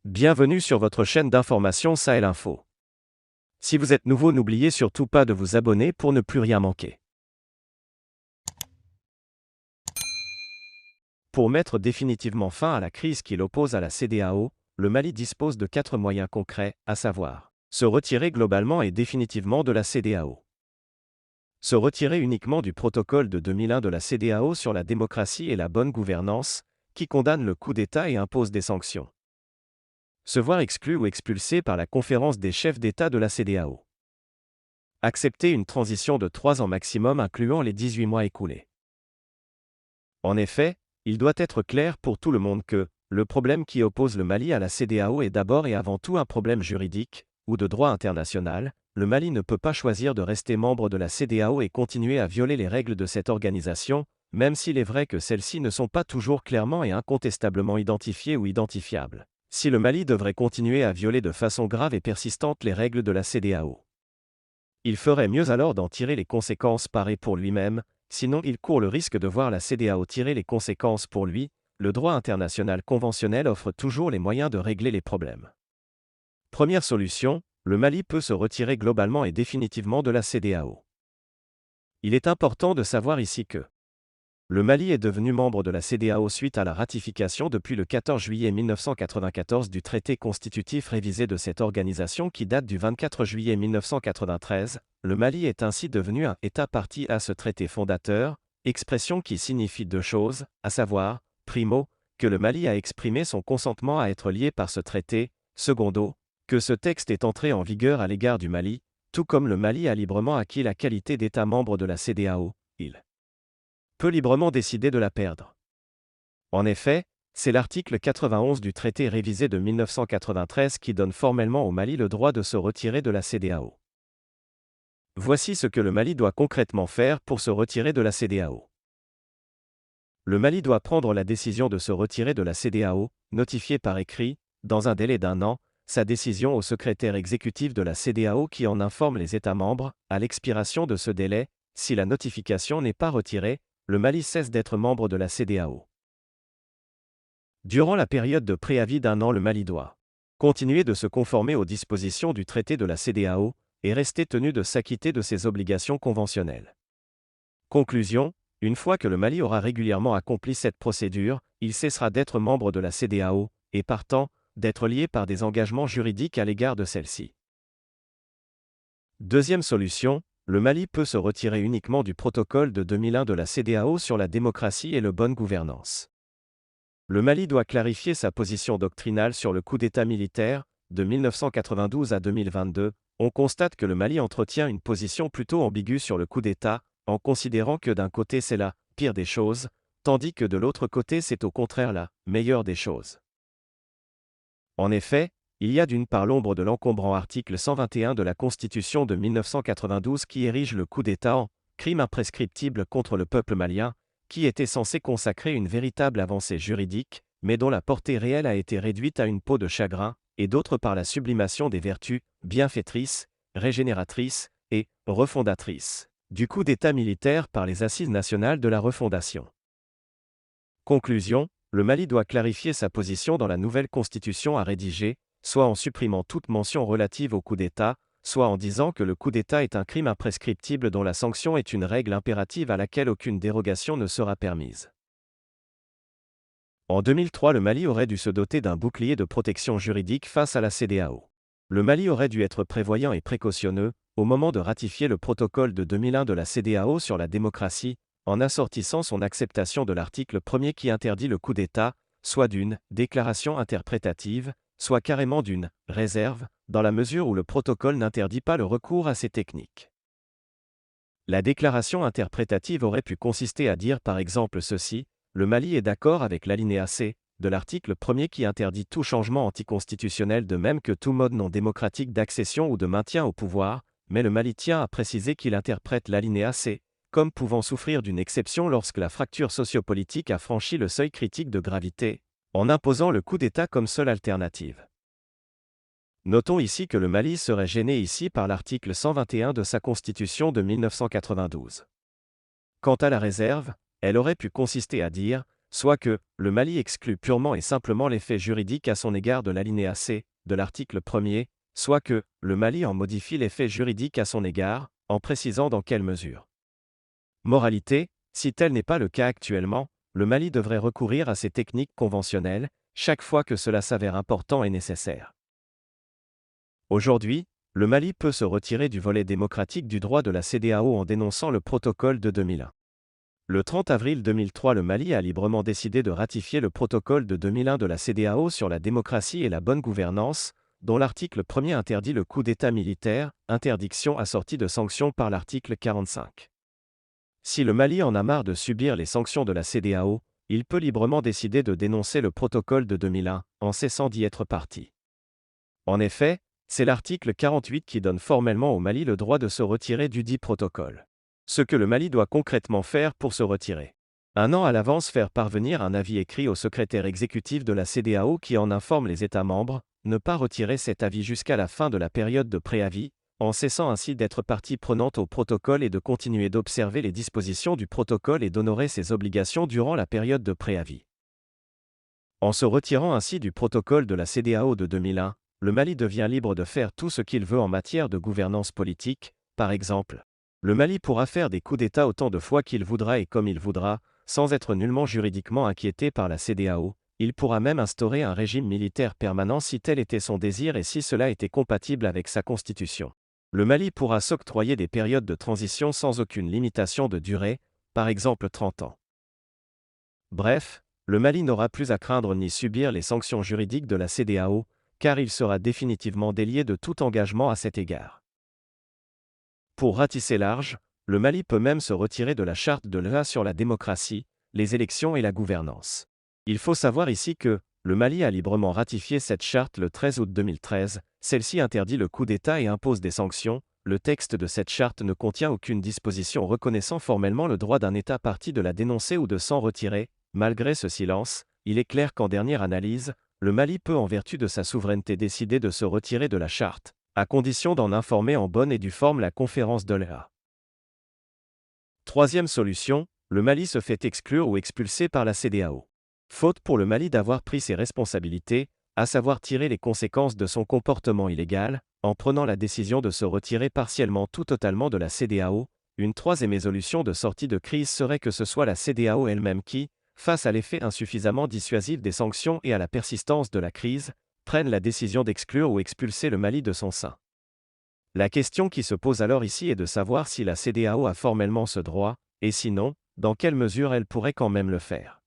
Bienvenue sur votre chaîne d'information Sahel Info. Si vous êtes nouveau, n'oubliez surtout pas de vous abonner pour ne plus rien manquer. Pour mettre définitivement fin à la crise qui l'oppose à la CEDEAO, le Mali dispose de 4 moyens concrets, à savoir se retirer globalement et définitivement de la CEDEAO, se retirer uniquement du protocole de 2001 de la CEDEAO sur la démocratie et la bonne gouvernance, qui condamne le coup d'État et impose des sanctions, se voir exclu ou expulsé par la conférence des chefs d'État de la CEDEAO, accepter une transition de 3 ans maximum incluant les 18 mois écoulés. En effet, il doit être clair pour tout le monde que le problème qui oppose le Mali à la CEDEAO est d'abord et avant tout un problème juridique, ou de droit international. Le Mali ne peut pas choisir de rester membre de la CEDEAO et continuer à violer les règles de cette organisation, même s'il est vrai que celles-ci ne sont pas toujours clairement et incontestablement identifiées ou identifiables. Si le Mali devrait continuer à violer de façon grave et persistante les règles de la CEDEAO, il ferait mieux alors d'en tirer les conséquences par et pour lui-même, sinon il court le risque de voir la CEDEAO tirer les conséquences pour lui. Le droit international conventionnel offre toujours les moyens de régler les problèmes. Première solution, le Mali peut se retirer globalement et définitivement de la CEDEAO. Il est important de savoir ici que le Mali est devenu membre de la CEDEAO suite à la ratification depuis le 14 juillet 1994 du traité constitutif révisé de cette organisation qui date du 24 juillet 1993. Le Mali est ainsi devenu un État partie à ce traité fondateur, expression qui signifie deux choses, à savoir, primo, que le Mali a exprimé son consentement à être lié par ce traité, secondo, que ce texte est entré en vigueur à l'égard du Mali, tout comme le Mali a librement acquis la qualité d'État membre de la CEDEAO, il peut librement décider de la perdre. En effet, c'est l'article 91 du traité révisé de 1993 qui donne formellement au Mali le droit de se retirer de la CEDEAO. Voici ce que le Mali doit concrètement faire pour se retirer de la CEDEAO. Le Mali doit prendre la décision de se retirer de la CEDEAO, notifier par écrit, dans un délai d'1 an, sa décision au secrétaire exécutif de la CEDEAO qui en informe les États membres. À l'expiration de ce délai, si la notification n'est pas retirée, le Mali cesse d'être membre de la CEDEAO. Durant la période de préavis d'1 an, le Mali doit continuer de se conformer aux dispositions du traité de la CEDEAO et rester tenu de s'acquitter de ses obligations conventionnelles. Conclusion, une fois que le Mali aura régulièrement accompli cette procédure, il cessera d'être membre de la CEDEAO et partant, d'être lié par des engagements juridiques à l'égard de celle-ci. Deuxième solution, le Mali peut se retirer uniquement du protocole de 2001 de la CEDEAO sur la démocratie et la bonne gouvernance. Le Mali doit clarifier sa position doctrinale sur le coup d'État militaire. De 1992 à 2022, on constate que le Mali entretient une position plutôt ambiguë sur le coup d'État, en considérant que d'un côté c'est la pire des choses, tandis que de l'autre côté c'est au contraire la meilleure des choses. En effet, il y a d'une part l'ombre de l'encombrant article 121 de la Constitution de 1992 qui érige le coup d'État en crime imprescriptible contre le peuple malien, qui était censé consacrer une véritable avancée juridique, mais dont la portée réelle a été réduite à une peau de chagrin, et d'autre part la sublimation des vertus bienfaitrices, régénératrices et refondatrices du coup d'État militaire par les Assises nationales de la refondation. Conclusion, le Mali doit clarifier sa position dans la nouvelle constitution à rédiger, soit en supprimant toute mention relative au coup d'État, soit en disant que le coup d'État est un crime imprescriptible dont la sanction est une règle impérative à laquelle aucune dérogation ne sera permise. En 2003, le Mali aurait dû se doter d'un bouclier de protection juridique face à la CEDEAO. Le Mali aurait dû être prévoyant et précautionneux, au moment de ratifier le protocole de 2001 de la CEDEAO sur la démocratie, en assortissant son acceptation de l'article 1er qui interdit le coup d'État, soit d'une déclaration interprétative, soit carrément d'une réserve, dans la mesure où le protocole n'interdit pas le recours à ces techniques. La déclaration interprétative aurait pu consister à dire par exemple ceci: le Mali est d'accord avec l'alinéa C de l'article 1er qui interdit tout changement anticonstitutionnel de même que tout mode non démocratique d'accession ou de maintien au pouvoir, mais le Mali tient à préciser qu'il interprète l'alinéa C comme pouvant souffrir d'une exception lorsque la fracture sociopolitique a franchi le seuil critique de gravité, en imposant le coup d'État comme seule alternative. Notons ici que le Mali serait gêné ici par l'article 121 de sa constitution de 1992. Quant à la réserve, elle aurait pu consister à dire, soit que le Mali exclut purement et simplement l'effet juridique à son égard de l'alinéa C de l'article 1er, soit que le Mali en modifie l'effet juridique à son égard, en précisant dans quelle mesure. Moralité, si tel n'est pas le cas actuellement, le Mali devrait recourir à ces techniques conventionnelles, chaque fois que cela s'avère important et nécessaire. Aujourd'hui, le Mali peut se retirer du volet démocratique du droit de la CEDEAO en dénonçant le protocole de 2001. Le 30 avril 2003, le Mali a librement décidé de ratifier le protocole de 2001 de la CEDEAO sur la démocratie et la bonne gouvernance, dont l'article 1er interdit le coup d'État militaire, interdiction assortie de sanctions par l'article 45. Si le Mali en a marre de subir les sanctions de la CEDEAO, il peut librement décider de dénoncer le protocole de 2001, en cessant d'y être partie. En effet, c'est l'article 48 qui donne formellement au Mali le droit de se retirer du dit protocole. Ce que le Mali doit concrètement faire pour se retirer. 1 an à l'avance, faire parvenir un avis écrit au secrétaire exécutif de la CEDEAO qui en informe les États membres, ne pas retirer cet avis jusqu'à la fin de la période de préavis, en cessant ainsi d'être partie prenante au protocole et de continuer d'observer les dispositions du protocole et d'honorer ses obligations durant la période de préavis. En se retirant ainsi du protocole de la CEDEAO de 2001, le Mali devient libre de faire tout ce qu'il veut en matière de gouvernance politique. Par exemple, le Mali pourra faire des coups d'État autant de fois qu'il voudra et comme il voudra, sans être nullement juridiquement inquiété par la CEDEAO. Il pourra même instaurer un régime militaire permanent si tel était son désir et si cela était compatible avec sa constitution. Le Mali pourra s'octroyer des périodes de transition sans aucune limitation de durée, par exemple 30 ans. Bref, le Mali n'aura plus à craindre ni subir les sanctions juridiques de la CEDEAO, car il sera définitivement délié de tout engagement à cet égard. Pour ratisser large, le Mali peut même se retirer de la charte de l'EA sur la démocratie, les élections et la gouvernance. Il faut savoir ici que, le Mali a librement ratifié cette charte le 13 août 2013, celle-ci interdit le coup d'État et impose des sanctions. Le texte de cette charte ne contient aucune disposition reconnaissant formellement le droit d'un État partie de la dénoncer ou de s'en retirer. Malgré ce silence, il est clair qu'en dernière analyse, le Mali peut en vertu de sa souveraineté décider de se retirer de la charte, à condition d'en informer en bonne et due forme la conférence de l'EA. Troisième solution, le Mali se fait exclure ou expulser par la CEDEAO. Faute pour le Mali d'avoir pris ses responsabilités, à savoir tirer les conséquences de son comportement illégal, en prenant la décision de se retirer partiellement ou totalement de la CEDEAO, une troisième solution de sortie de crise serait que ce soit la CEDEAO elle-même qui, face à l'effet insuffisamment dissuasif des sanctions et à la persistance de la crise, prenne la décision d'exclure ou expulser le Mali de son sein. La question qui se pose alors ici est de savoir si la CEDEAO a formellement ce droit, et sinon, dans quelle mesure elle pourrait quand même le faire.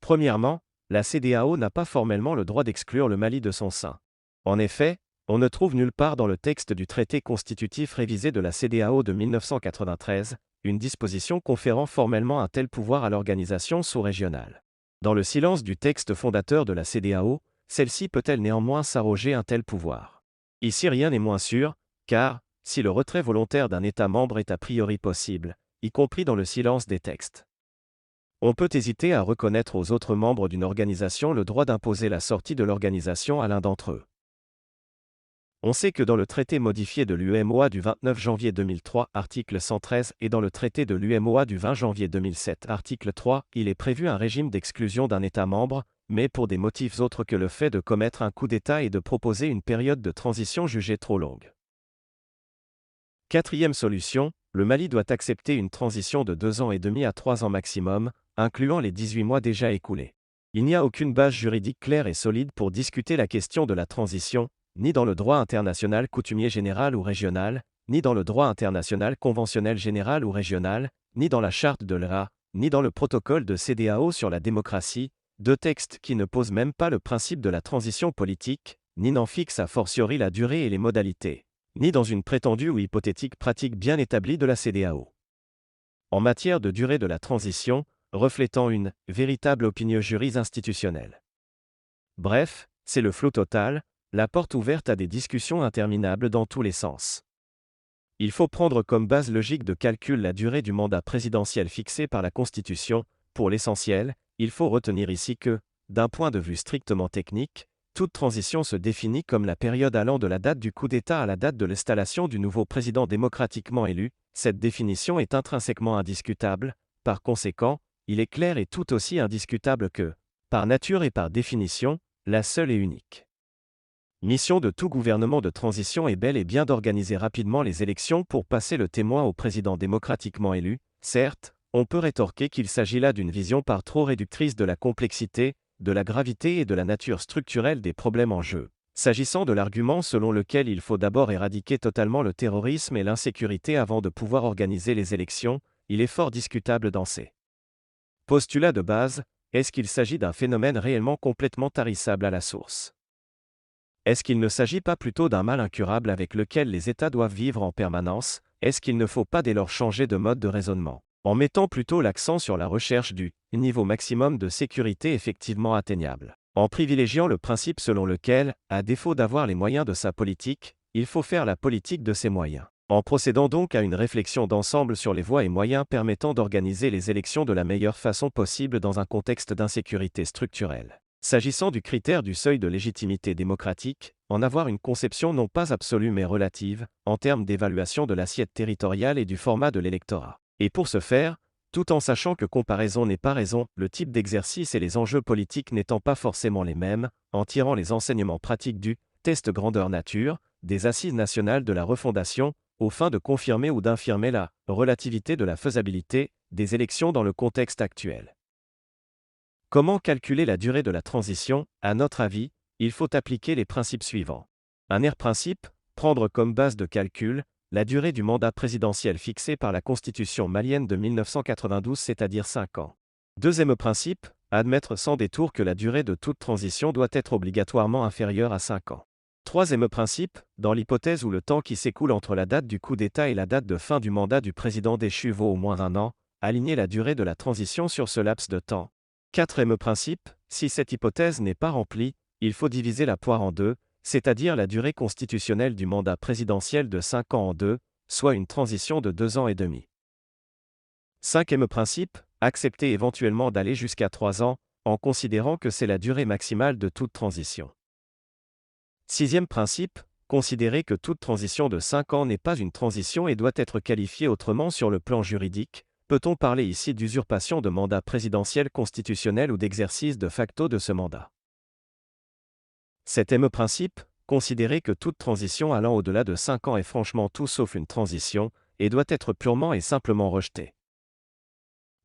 Premièrement, la CEDEAO n'a pas formellement le droit d'exclure le Mali de son sein. En effet, on ne trouve nulle part dans le texte du traité constitutif révisé de la CEDEAO de 1993, une disposition conférant formellement un tel pouvoir à l'organisation sous-régionale. Dans le silence du texte fondateur de la CEDEAO, celle-ci peut-elle néanmoins s'arroger un tel pouvoir? Ici rien n'est moins sûr, car, si le retrait volontaire d'un État membre est a priori possible, y compris dans le silence des textes, on peut hésiter à reconnaître aux autres membres d'une organisation le droit d'imposer la sortie de l'organisation à l'un d'entre eux. On sait que dans le traité modifié de l'UMOA du 29 janvier 2003, article 113, et dans le traité de l'UMOA du 20 janvier 2007, article 3, il est prévu un régime d'exclusion d'un État membre, mais pour des motifs autres que le fait de commettre un coup d'État et de proposer une période de transition jugée trop longue. Quatrième solution, le Mali doit accepter une transition de 2 ans et demi à 3 ans maximum, incluant les 18 mois déjà écoulés. Il n'y a aucune base juridique claire et solide pour discuter la question de la transition, ni dans le droit international coutumier général ou régional, ni dans le droit international conventionnel général ou régional, ni dans la charte de l'EA, ni dans le protocole de CEDEAO sur la démocratie, deux textes qui ne posent même pas le principe de la transition politique, ni n'en fixent a fortiori la durée et les modalités, ni dans une prétendue ou hypothétique pratique bien établie de la CEDEAO. En matière de durée de la transition, reflétant une véritable opiniâtrie institutionnelle. Bref, c'est le flou total, la porte ouverte à des discussions interminables dans tous les sens. Il faut prendre comme base logique de calcul la durée du mandat présidentiel fixé par la Constitution. Pour l'essentiel, il faut retenir ici que, d'un point de vue strictement technique, toute transition se définit comme la période allant de la date du coup d'État à la date de l'installation du nouveau président démocratiquement élu. Cette définition est intrinsèquement indiscutable. Par conséquent, il est clair et tout aussi indiscutable que, par nature et par définition, la seule et unique mission de tout gouvernement de transition est bel et bien d'organiser rapidement les élections pour passer le témoin au président démocratiquement élu. Certes, on peut rétorquer qu'il s'agit là d'une vision par trop réductrice de la complexité, de la gravité et de la nature structurelle des problèmes en jeu. S'agissant de l'argument selon lequel il faut d'abord éradiquer totalement le terrorisme et l'insécurité avant de pouvoir organiser les élections, il est fort discutable dans ces postulats de base. Est-ce qu'il s'agit d'un phénomène réellement complètement tarissable à la source? Est-ce qu'il ne s'agit pas plutôt d'un mal incurable avec lequel les États doivent vivre en permanence? Est-ce qu'il ne faut pas dès lors changer de mode de raisonnement, en mettant plutôt l'accent sur la recherche du niveau maximum de sécurité effectivement atteignable, en privilégiant le principe selon lequel, à défaut d'avoir les moyens de sa politique, il faut faire la politique de ses moyens, en procédant donc à une réflexion d'ensemble sur les voies et moyens permettant d'organiser les élections de la meilleure façon possible dans un contexte d'insécurité structurelle? S'agissant du critère du seuil de légitimité démocratique, en avoir une conception non pas absolue mais relative, en termes d'évaluation de l'assiette territoriale et du format de l'électorat. Et pour ce faire, tout en sachant que comparaison n'est pas raison, le type d'exercice et les enjeux politiques n'étant pas forcément les mêmes, en tirant les enseignements pratiques du test grandeur nature, des assises nationales de la refondation, aux fins de confirmer ou d'infirmer la relativité de la faisabilité des élections dans le contexte actuel. Comment calculer la durée de la transition? À notre avis, il faut appliquer les principes suivants. Un principe, prendre comme base de calcul la durée du mandat présidentiel fixé par la Constitution malienne de 1992, c'est-à-dire 5 ans. Deuxième principe, admettre sans détour que la durée de toute transition doit être obligatoirement inférieure à 5 ans. Troisième principe, dans l'hypothèse où le temps qui s'écoule entre la date du coup d'État et la date de fin du mandat du président déchu vaut au moins 1 an, aligner la durée de la transition sur ce laps de temps. Quatrième principe, si cette hypothèse n'est pas remplie, il faut diviser la poire en deux, c'est-à-dire la durée constitutionnelle du mandat présidentiel de 5 ans en deux, soit une transition de 2 ans et demi. Cinquième principe, accepter éventuellement d'aller jusqu'à 3 ans, en considérant que c'est la durée maximale de toute transition. Sixième principe, considérer que toute transition de 5 ans n'est pas une transition et doit être qualifiée autrement sur le plan juridique. Peut-on parler ici d'usurpation de mandat présidentiel constitutionnel ou d'exercice de facto de ce mandat? Septième principe, considérer que toute transition allant au-delà de 5 ans est franchement tout sauf une transition, et doit être purement et simplement rejetée.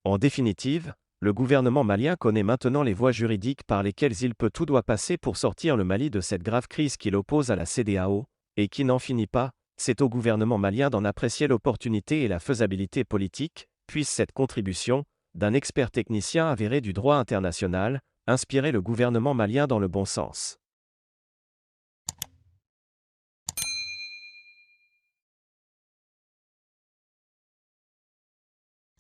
En définitive, le gouvernement malien connaît maintenant les voies juridiques par lesquelles il peut tout doit passer pour sortir le Mali de cette grave crise qui l'oppose à la CEDEAO, et qui n'en finit pas. C'est au gouvernement malien d'en apprécier l'opportunité et la faisabilité politique, puisse cette contribution, d'un expert technicien avéré du droit international, inspirer le gouvernement malien dans le bon sens.